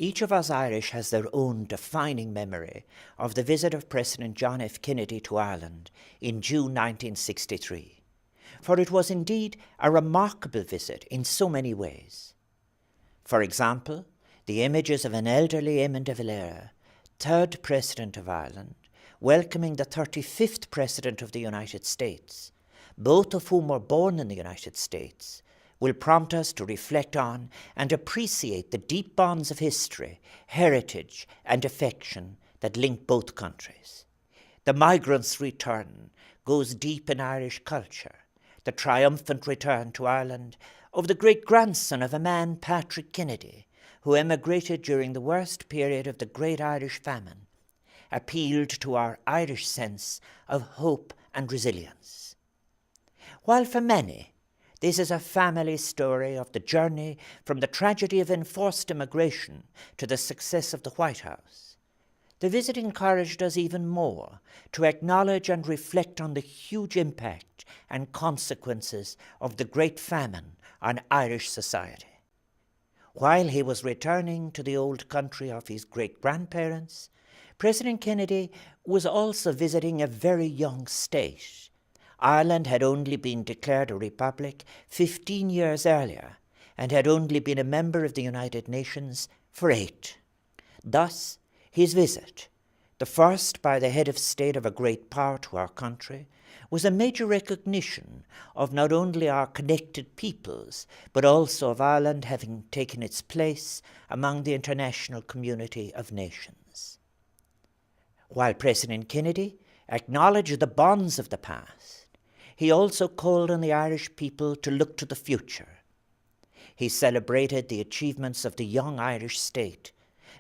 Each of us Irish has their own defining memory of the visit of President John F. Kennedy to Ireland in June 1963, for it was indeed a remarkable visit in so many ways. For example, the images of an elderly Éirinn de Valera, third President of Ireland, welcoming the 35th President of the United States, both of whom were born in the United States, will prompt us to reflect on and appreciate the deep bonds of history, heritage, and affection that link both countries. The migrant's return goes deep in Irish culture, the triumphant return to Ireland of the great-grandson of a man, Patrick Kennedy, who emigrated during the worst period of the Great Irish Famine, appealed to our Irish sense of hope and resilience. While for many, this is a family story of the journey from the tragedy of enforced immigration to the success of the White House, the visit encouraged us even more to acknowledge and reflect on the huge impact and consequences of the Great Famine on Irish society. While he was returning to the old country of his great-grandparents, President Kennedy was also visiting a very young state. Ireland had only been declared a republic 15 years earlier and had only been a member of the United Nations for 8. Thus, his visit, the first by the head of state of a great power to our country, was a major recognition of not only our connected peoples, but also of Ireland having taken its place among the international community of nations. While President Kennedy acknowledged the bonds of the past, he also called on the Irish people to look to the future. He celebrated the achievements of the young Irish state,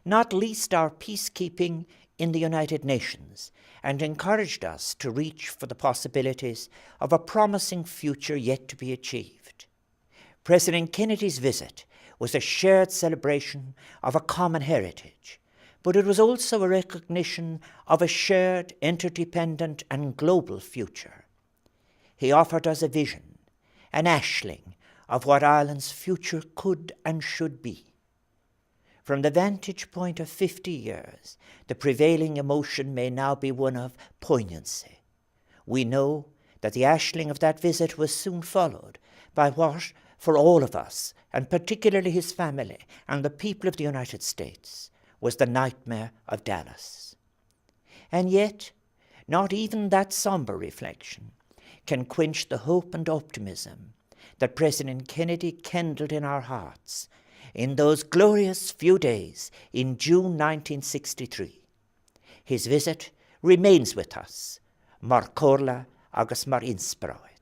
not least our peacekeeping in the United Nations, and encouraged us to reach for the possibilities of a promising future yet to be achieved. President Kennedy's visit was a shared celebration of a common heritage, but it was also a recognition of a shared, interdependent, and global future. He offered us a vision, an ashling of what Ireland's future could and should be. From the vantage point of 50 years, the prevailing emotion may now be one of poignancy. We know that the ashling of that visit was soon followed by what, for all of us, and particularly his family and the people of the United States, was the nightmare of Dallas. And yet, not even that somber reflection can quench the hope and optimism that President Kennedy kindled in our hearts in those glorious few days in June 1963. His visit remains with us, mar comhairle agus mar inspireáid.